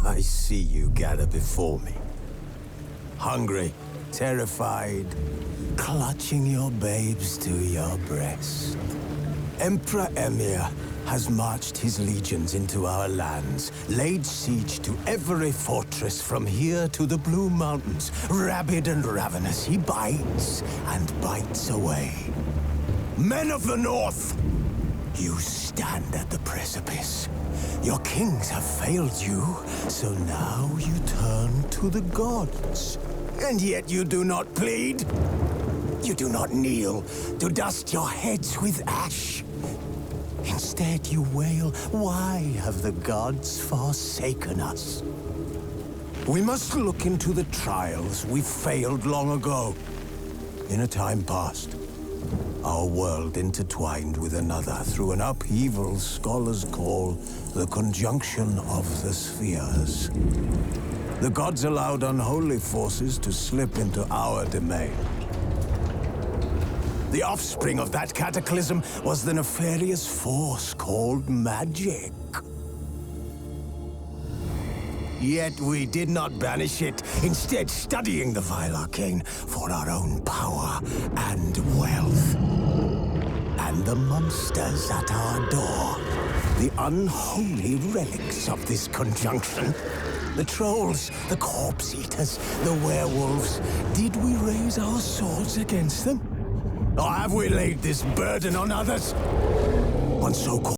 I see you gather before me. Hungry, terrified, clutching your babes to your breast. Emperor Emir has marched his legions into our lands, laid siege to every fortress from here to the Blue Mountains. Rabid and ravenous, he bites and bites away. Men of the North, you stand at the precipice. Your kings have failed you, so now you turn to the gods. And yet you do not plead. You do not kneel to dust your heads with ash. Instead you wail, why have the gods forsaken us? We must look into the trials we failed long ago. In a time past, our world intertwined with another through an upheaval scholars call the conjunction of the spheres. The gods allowed unholy forces to slip into our domain. The offspring of that cataclysm was the nefarious force called magic. Yet we did not banish it, instead studying the vile arcane for our own power and wealth. And the monsters at our door, the unholy relics of this conjunction. The trolls, the corpse-eaters, the werewolves. Did we raise our swords against them? Or have we laid this burden on others? On so-called...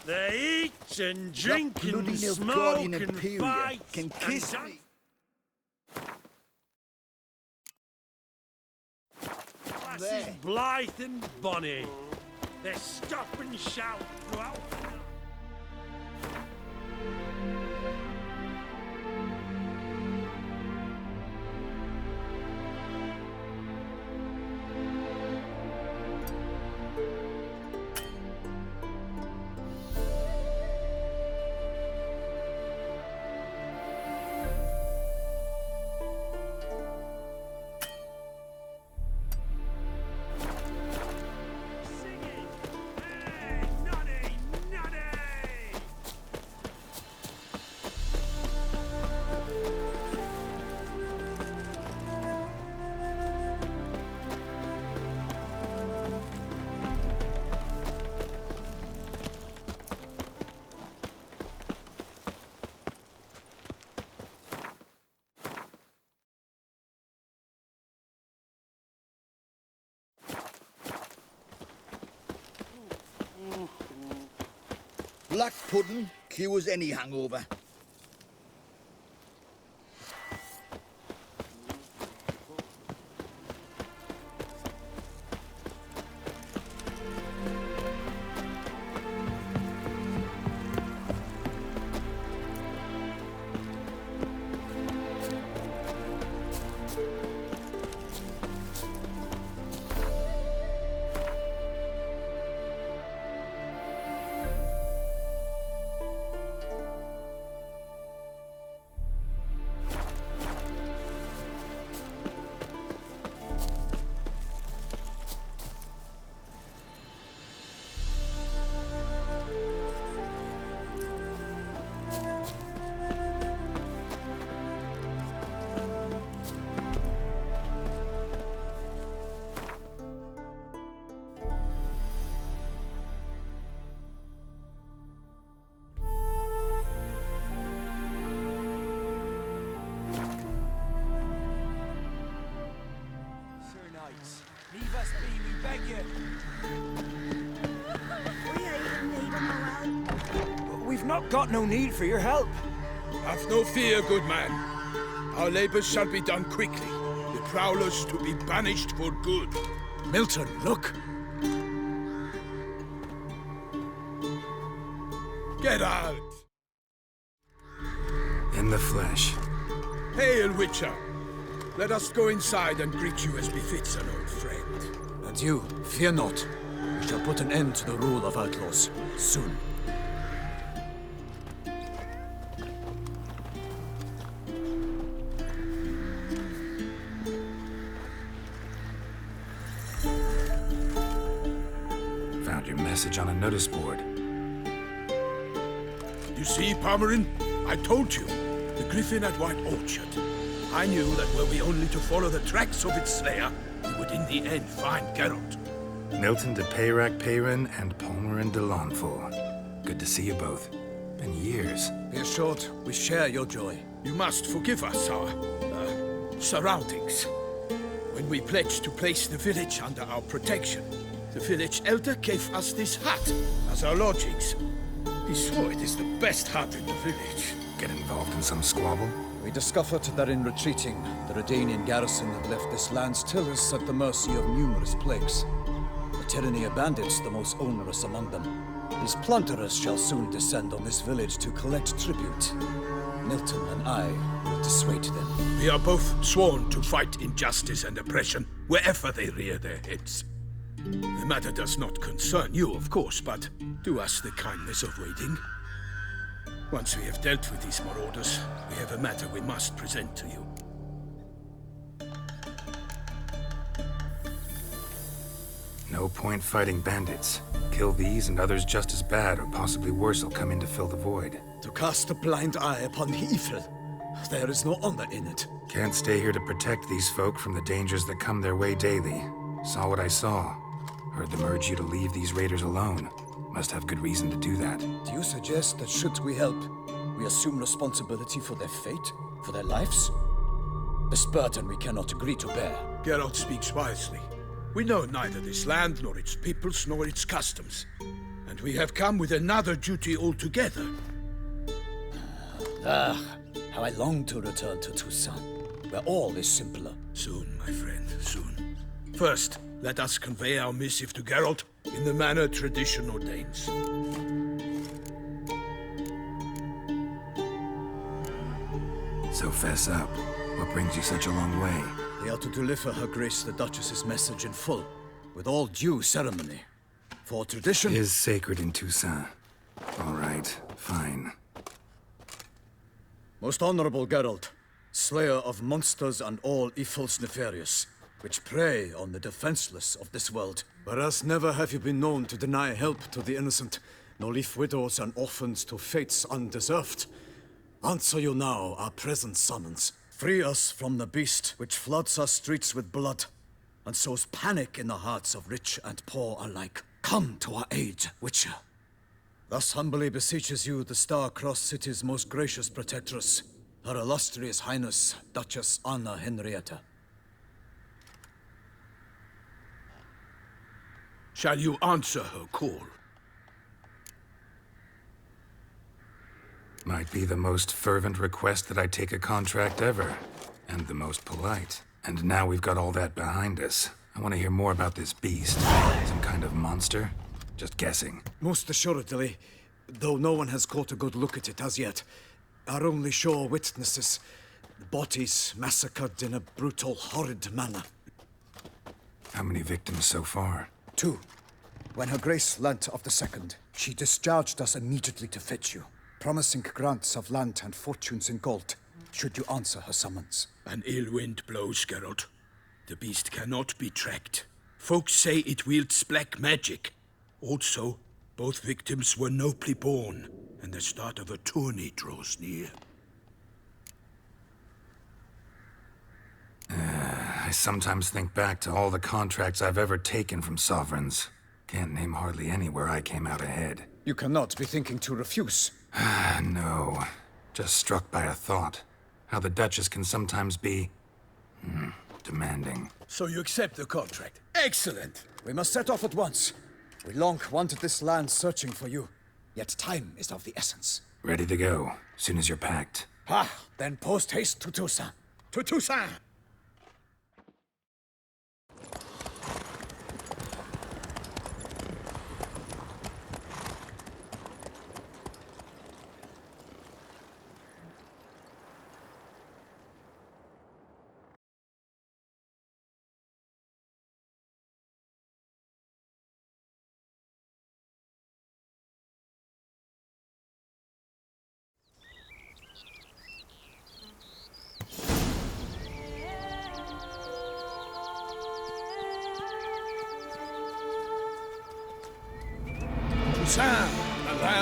They eat and drink and smoke and fight can kiss and me. Lasses blithe and bonny. They stop and shout throughout. Black pudding cures any hangover. Leave us be, we beg you. We ain't in need of no help. We've not got no need for your help. Have no fear, good man. Our labors shall be done quickly. The prowlers to be banished for good. Milton, look. Get out! In the flesh. Hail, Witcher! Let us go inside and greet you as befits an old friend. And you, fear not. We shall put an end to the rule of outlaws, soon. Found your message on a notice board. You see, Palmerin? I told you. The griffin at White Orchard. I knew that were we only to follow the tracks of its slayer, we would in the end find Geralt. Milton de Peyrac Peyrin and Palmerin de Lawnful. Good to see you both. Been years. Be assured, we share your joy. You must forgive us our surroundings. When we pledged to place the village under our protection, the village elder gave us this hut as our lodgings. He swore it is the best hut in the village. Get involved in some squabble? We discovered that in retreating, the Redanian garrison had left this land's tillers at the mercy of numerous plagues. The tyranny of bandits, the most onerous among them. These plunderers shall soon descend on this village to collect tribute. Milton and I will dissuade them. We are both sworn to fight injustice and oppression wherever they rear their heads. The matter does not concern you, of course, but do us the kindness of waiting. Once we have dealt with these marauders, we have a matter we must present to you. No point fighting bandits. Kill these and others just as bad or possibly worse will come in to fill the void. To cast a blind eye upon the evil. There is no honor in it. Can't stay here to protect these folk from the dangers that come their way daily. Saw what I saw. Heard them urge you to leave these raiders alone. Must have good reason to do that. Do you suggest that should we help, we assume responsibility for their fate? For their lives? This burden we cannot agree to bear. Geralt speaks wisely. We know neither this land, nor its peoples, nor its customs. And we have come with another duty altogether. Ah, how I long to return to Toussaint, where all is simpler. Soon, my friend, soon. First, let us convey our missive to Geralt in the manner tradition ordains. So fess up. What brings you such a long way? We are to deliver Her Grace the Duchess's message in full, with all due ceremony. For tradition Is sacred in Toussaint. All right, fine. Most honorable Geralt, slayer of monsters and all evils nefarious, which prey on the defenseless of this world. Whereas never have you been known to deny help to the innocent, nor leave widows and orphans to fates undeserved. Answer you now our present summons. Free us from the beast which floods our streets with blood, and sows panic in the hearts of rich and poor alike. Come to our aid, Witcher. Thus humbly beseeches you the Star-Crossed City's most gracious protectress, Her Illustrious Highness, Duchess Anna Henrietta. Shall you answer her call? Might be the most fervent request that I take a contract ever. And the most polite. And now we've got all that behind us. I want to hear more about this beast. Some kind of monster? Just guessing. Most assuredly, though no one has caught a good look at it as yet. Our only sure witnesses, bodies massacred in a brutal, horrid manner. How many victims so far? 2. When Her Grace learnt of the second, she discharged us immediately to fetch you, promising grants of land and fortunes in gold, should you answer her summons. An ill wind blows, Geralt. The beast cannot be tracked. Folks say it wields black magic. Also, both victims were nobly born, and the start of a tourney draws near. I sometimes think back to all the contracts I've ever taken from sovereigns. Can't name hardly any where I came out ahead. You cannot be thinking to refuse. No. Just struck by a thought. How the Duchess can sometimes be... demanding. So you accept the contract? Excellent! We must set off at once. We long wanted this land searching for you, yet time is of the essence. Ready to go, soon as you're packed. Then post haste to Toussaint. To Toussaint!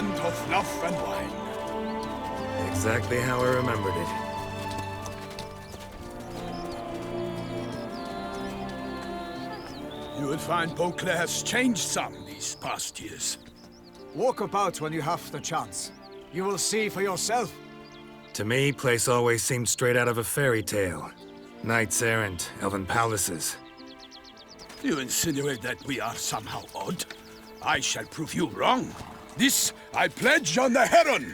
land of fluff and wine. Exactly how I remembered it. You will find Beauclair has changed some these past years. Walk about when you have the chance. You will see for yourself. To me, place always seemed straight out of a fairy tale. Knights errant, elven palaces. You insinuate that we are somehow odd? I shall prove you wrong. This I pledge on the Heron!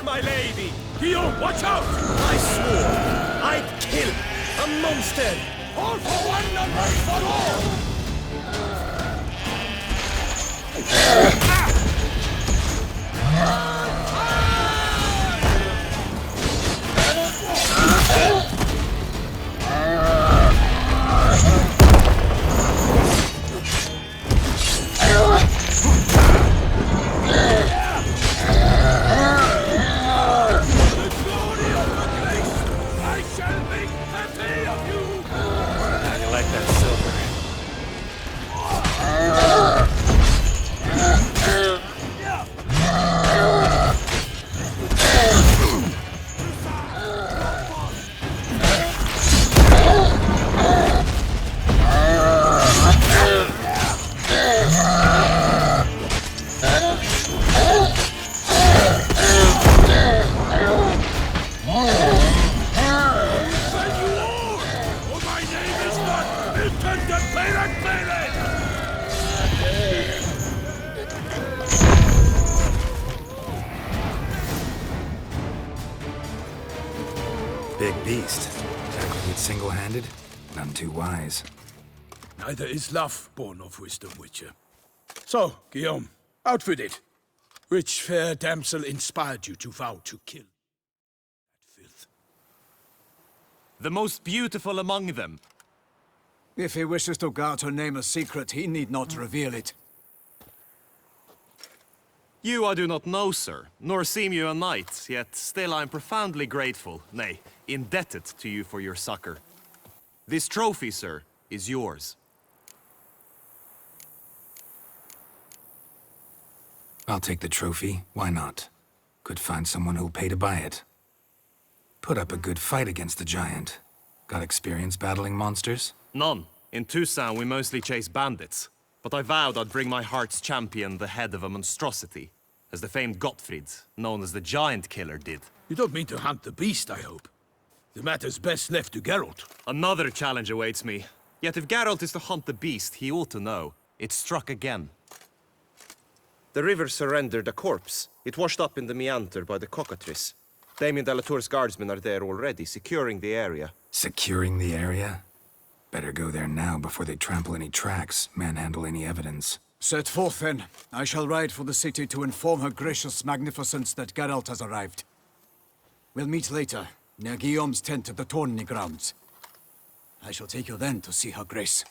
My lady! Guillaume, watch out! I swore I'd kill a monster! All for one and one for all! Big beast. Tackling it single-handed? None too wise. Neither is love born of wisdom, Witcher. So, Guillaume, out with it. Which fair damsel inspired you to vow to kill that filth? The most beautiful among them. If he wishes to guard her name a secret, he need not reveal it. You I do not know, sir, nor seem you a knight, yet still I am profoundly grateful, nay, indebted to you for your succor. This trophy, sir, is yours. I'll take the trophy. Why not? Could find someone who'll pay to buy it. Put up a good fight against the giant. Got experience battling monsters? None. In Tucson we mostly chase bandits. But I vowed I'd bring my heart's champion the head of a monstrosity, as the famed Gottfried, known as the Giant Killer, did. You don't mean to hunt the beast, I hope. The matter's best left to Geralt. Another challenge awaits me. Yet if Geralt is to hunt the beast, he ought to know. It struck again. The river surrendered a corpse. It washed up in the meander by the cockatrice. Damien de la Tour's guardsmen are there already, securing the area. Securing the area? Better go there now before they trample any tracks, manhandle any evidence. Set forth, then. I shall ride for the city to inform her gracious magnificence that Geralt has arrived. We'll meet later, near Guillaume's tent at the tourney grounds. I shall take you then to see her grace.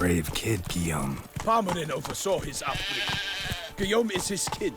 brave kid, Guillaume. Parmanin oversaw his upbringing. Guillaume is his kin.